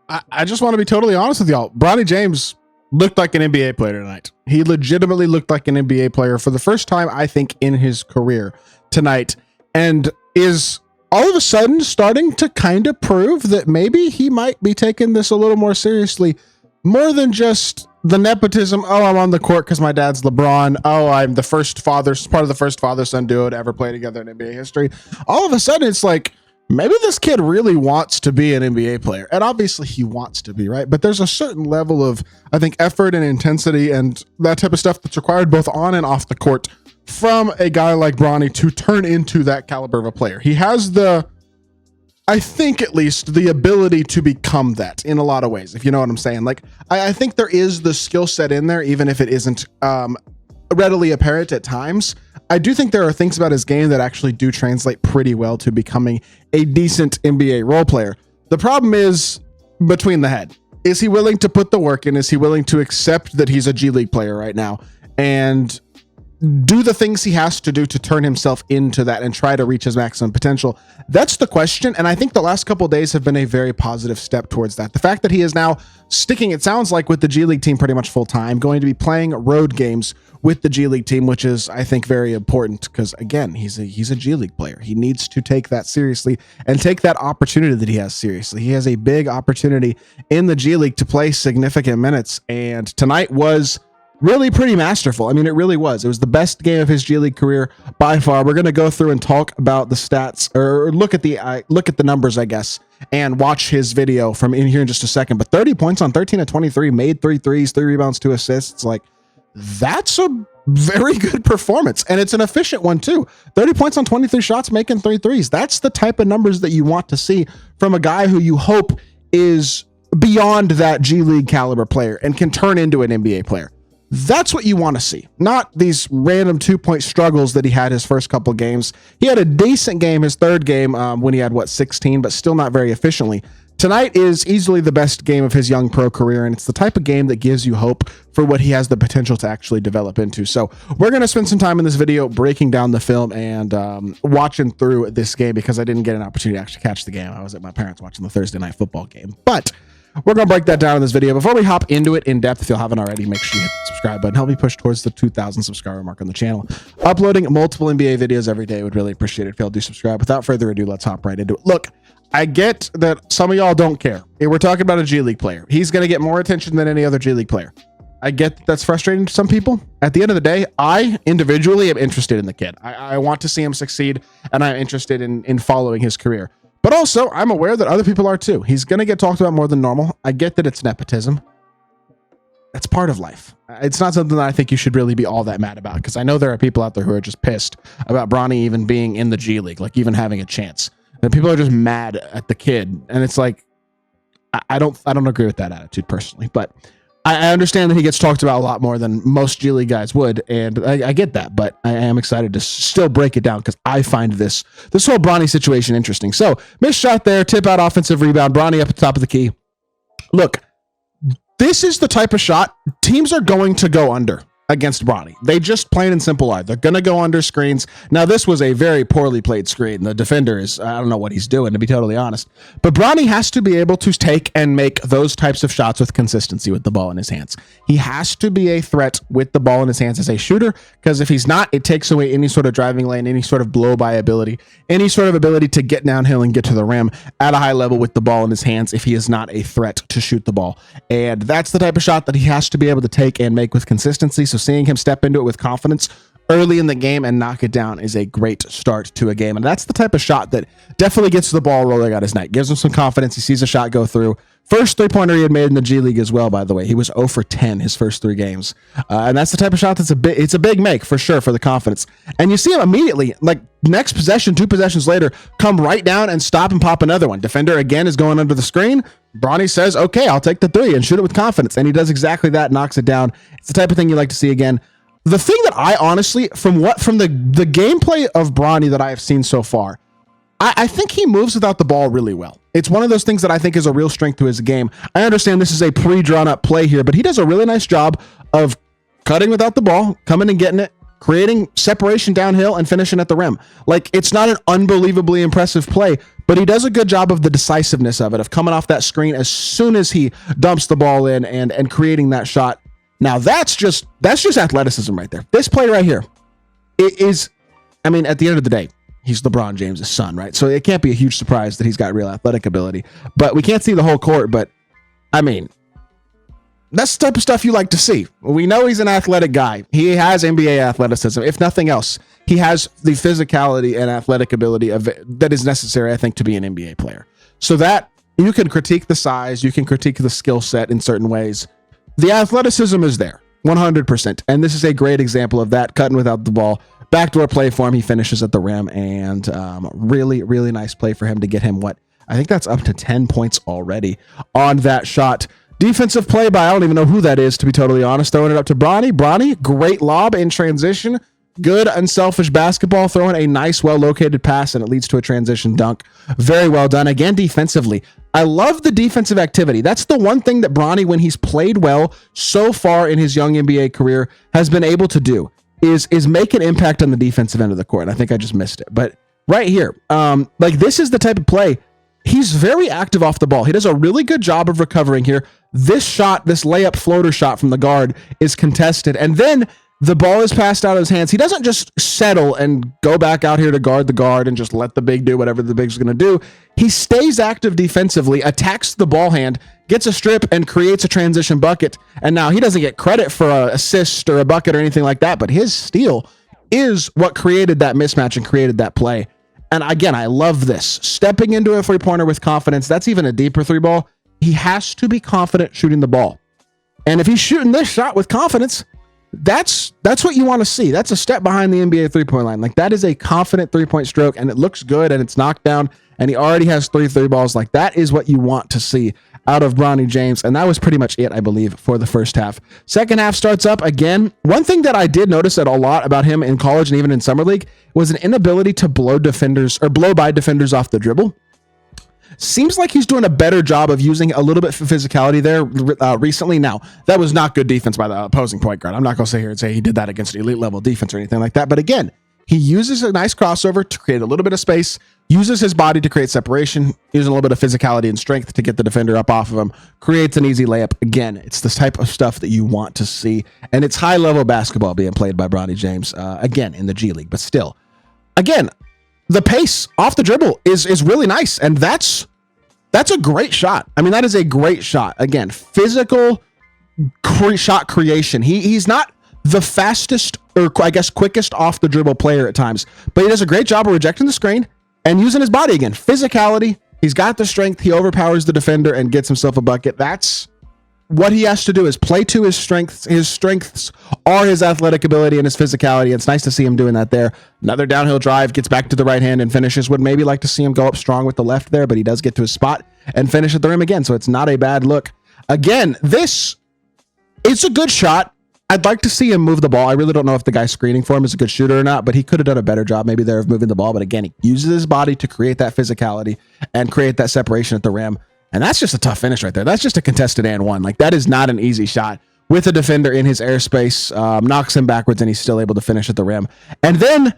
I just want to be totally honest with y'all. Bronny James looked like an NBA player tonight. He legitimately looked like an NBA player for the first time, I think, in his career tonight, and is all of a sudden starting to kind of prove that maybe he might be taking this a little more seriously, more than just the nepotism. Oh, I'm on the court because my dad's LeBron. Oh, I'm the first part of the first father-son duo to ever play together in NBA history. All of a sudden, it's like, maybe this kid really wants to be an NBA player. And obviously he wants to be, right? But there's a certain level of, I think, effort and intensity and that type of stuff that's required both on and off the court from a guy like Bronny to turn into that caliber of a player. He has I think at least the ability to become that in a lot of ways, if you know what I'm saying. Like, I think there is the skill set in there, even if it isn't readily apparent at times. I do think there are things about his game that actually do translate pretty well to becoming a decent NBA role player. The problem is between the head. Is he willing to put the work in? Is he willing to accept that he's a G League player right now and do the things he has to do to turn himself into that and try to reach his maximum potential? That's the question. And I think the last couple of days have been a very positive step towards that. The fact that he is now sticking, it sounds like, with the G League team pretty much full time, going to be playing road games with the G League team, which is, I think, very important because, again, he's a G League player. He needs to take that seriously and take that opportunity that he has seriously. He has a big opportunity in the G League to play significant minutes, and tonight was really pretty masterful. I mean, it really was. It was the best game of his G League career by far. We're going to go through and talk about the stats, or look at the numbers, I guess, and watch his video from in here in just a second. But 30 points on 13 of 23, made 3 threes, 3 rebounds, 2 assists. Like, that's a very good performance, and it's an efficient one too. 30 points on 23 shots, making 3 threes. That's the type of numbers that you want to see from a guy who you hope is beyond that G League caliber player and can turn into an NBA player. That's what you want to see, not these random 2-point struggles that he had his first couple games. He had a decent game his third game when he had 16, but still not very efficiently. Tonight is easily the best game of his young pro career, and it's the type of game that gives you hope for what he has the potential to actually develop into. So we're going to spend some time in this video breaking down the film and watching through this game, because I didn't get an opportunity to actually catch the game. I was at my parents' watching the Thursday night football game. But we're going to break that down in this video. Before we hop into it in depth, if you haven't already, make sure you hit the subscribe button. Help me push towards the 2,000 subscriber mark on the channel. Uploading multiple NBA videos every day. Would really appreciate it if y'all do subscribe. Without further ado, let's hop right into it. Look, I get that some of y'all don't care. We're talking about a G League player. He's going to get more attention than any other G League player. I get that that's frustrating to some people. At the end of the day, I individually am interested in the kid. I want to see him succeed, and I'm interested in following his career. But also, I'm aware that other people are too. He's going to get talked about more than normal. I get that it's nepotism. That's part of life. It's not something that I think you should really be all that mad about, because I know there are people out there who are just pissed about Bronny even being in the G League, like even having a chance. And people are just mad at the kid. And it's like, I don't agree with that attitude personally, but I understand that he gets talked about a lot more than most G League guys would, and I get that, but I am excited to still break it down because I find this whole Bronny situation interesting. So, missed shot there, tip out, offensive rebound, Bronny up at the top of the key. Look, this is the type of shot teams are going to go under against Bronny. They just plain and simple are. They're going to go under screens. Now, this was a very poorly played screen. The defender is, I don't know what he's doing, to be totally honest. But Bronny has to be able to take and make those types of shots with consistency with the ball in his hands. He has to be a threat with the ball in his hands as a shooter, because if he's not, it takes away any sort of driving lane, any sort of blow-by ability, any sort of ability to get downhill and get to the rim at a high level with the ball in his hands if he is not a threat to shoot the ball. And that's the type of shot that he has to be able to take and make with consistency. So seeing him step into it with confidence early in the game and knock it down is a great start to a game. And that's the type of shot that definitely gets the ball rolling on his night, gives him some confidence. He sees a shot go through. First three-pointer he had made in the G League as well, by the way. He was 0 for 10 his first 3 games. And that's the type of shot that's it's a big make for sure for the confidence. And you see him immediately, like next possession, 2 possessions later, come right down and stop and pop another one. Defender again is going under the screen. Bronny says, okay, I'll take the 3 and shoot it with confidence. And he does exactly that, knocks it down. It's the type of thing you like to see again. The thing that I honestly, from the gameplay of Bronny that I have seen so far, I think he moves without the ball really well. It's one of those things that I think is a real strength to his game. I understand this is a pre-drawn up play here, but he does a really nice job of cutting without the ball, coming and getting it, creating separation downhill and finishing at the rim. Like, it's not an unbelievably impressive play, but he does a good job of the decisiveness of it, of coming off that screen as soon as he dumps the ball in and creating that shot. Now that's just athleticism right there. This play right here, it is, I mean, at the end of the day, he's LeBron James' son, right? So it can't be a huge surprise that he's got real athletic ability, but we can't see the whole court. But I mean, that's the type of stuff you like to see. We know he's an athletic guy. He has NBA athleticism. If nothing else, he has the physicality and athletic ability that is necessary, I think, to be an NBA player. So that you can critique the size, you can critique the skill set in certain ways. The athleticism is there, 100%. And this is a great example of that, cutting without the ball. Backdoor play for him. He finishes at the rim, and really, really nice play for him to get him what? I think that's up to 10 points already on that shot. Defensive play by, I don't even know who that is, to be totally honest. Throwing it up to Bronny. Bronny, great lob in transition. Good, unselfish basketball. Throwing a nice, well-located pass, and it leads to a transition dunk. Very well done. Again, defensively. I love the defensive activity. That's the one thing that Bronny, when he's played well so far in his young NBA career, has been able to do, is make an impact on the defensive end of the court. I think I just missed it. But right here, like, this is the type of play. He's very active off the ball. He does a really good job of recovering here. This shot, this layup floater shot from the guard, is contested. And then the ball is passed out of his hands. He doesn't just settle and go back out here to guard the guard and just let the big do whatever the big's going to do. He stays active defensively, attacks the ball hand, gets a strip, and creates a transition bucket. And now he doesn't get credit for an assist or a bucket or anything like that, but his steal is what created that mismatch and created that play. And again, I love this. Stepping into a three-pointer with confidence, that's even a deeper three ball. He has to be confident shooting the ball. And if he's shooting this shot with confidence, that's what you want to see. That's a step behind the NBA three-point line. Like, that is a confident three-point stroke, and it looks good, and it's knocked down, and he already has three balls. Like, that is what you want to see out of Bronny James. And that was pretty much it, I believe, for the first half. Second half starts up again. One thing that I did notice a lot about him in college and even in summer league was an inability to blow by defenders off the dribble. Seems like he's doing a better job of using a little bit of physicality there recently. Now, that was not good defense by the opposing point guard. I'm not going to sit here and say he did that against an elite level defense or anything like that. But again, he uses a nice crossover to create a little bit of space, uses his body to create separation, using a little bit of physicality and strength to get the defender up off of him, creates an easy layup. Again, it's this type of stuff that you want to see. And it's high-level basketball being played by Bronny James, again, in the G League. But still, again, the pace off the dribble is really nice. And that's a great shot. I mean, that is a great shot. Again, physical shot creation. He's not the fastest, or I guess quickest off the dribble player at times, but he does a great job of rejecting the screen and using his body again. Physicality. He's got the strength. He overpowers the defender and gets himself a bucket. That's what he has to do, is play to his strengths. His strengths are his athletic ability and his physicality. And it's nice to see him doing that there. Another downhill drive, gets back to the right hand and finishes. Would maybe like to see him go up strong with the left there, but he does get to his spot and finish at the rim again. So it's not a bad look. Again, it's a good shot. I'd like to see him move the ball. I really don't know if the guy screening for him is a good shooter or not, but he could have done a better job maybe there of moving the ball. But again, he uses his body to create that physicality and create that separation at the rim. And that's just a tough finish right there. That's just a contested and one. Like, that is not an easy shot with a defender in his airspace, knocks him backwards, and he's still able to finish at the rim. And then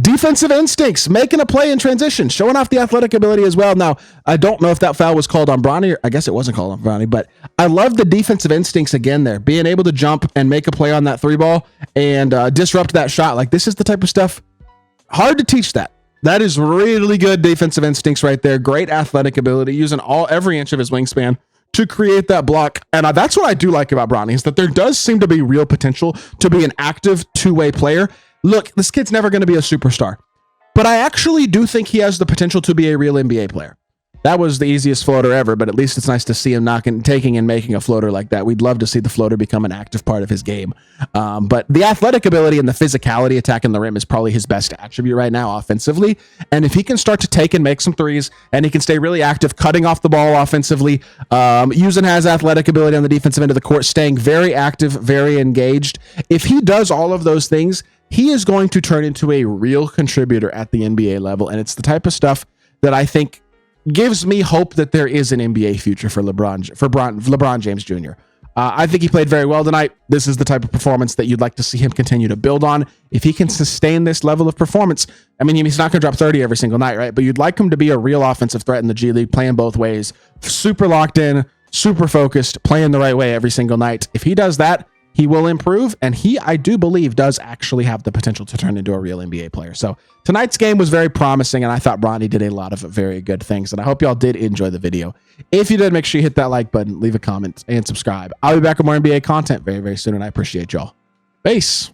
defensive instincts, making a play in transition, showing off the athletic ability as well. Now, I don't know if that foul was called on Bronny, or I guess it wasn't called on Bronny, but I love the defensive instincts again there, being able to jump and make a play on that three ball and disrupt that shot. Like, this is the type of stuff, hard to teach that. That is really good defensive instincts right there. Great athletic ability, using every inch of his wingspan to create that block. And that's what I do like about Bronny, is that there does seem to be real potential to be an active two-way player. Look, this kid's never going to be a superstar, but I actually do think he has the potential to be a real NBA player. That was the easiest floater ever, but at least it's nice to see him taking and making a floater like that. We'd love to see the floater become an active part of his game. But the athletic ability and the physicality attacking the rim is probably his best attribute right now offensively. And if he can start to take and make some threes, and he can stay really active, cutting off the ball offensively, using his athletic ability on the defensive end of the court, staying very active, very engaged. If he does all of those things, he is going to turn into a real contributor at the NBA level. And it's the type of stuff that I think gives me hope that there is an NBA future for LeBron James Jr. I think he played very well tonight. This is the type of performance that you'd like to see him continue to build on. If he can sustain this level of performance, I mean, he's not going to drop 30 every single night, right? But you'd like him to be a real offensive threat in the G League, playing both ways, super locked in, super focused, playing the right way every single night. If he does that, he will improve, and he, I do believe, does actually have the potential to turn into a real NBA player. So tonight's game was very promising, and I thought Bronny did a lot of very good things, and I hope y'all did enjoy the video. If you did, make sure you hit that like button, leave a comment, and subscribe. I'll be back with more NBA content very, very soon, and I appreciate y'all. Peace.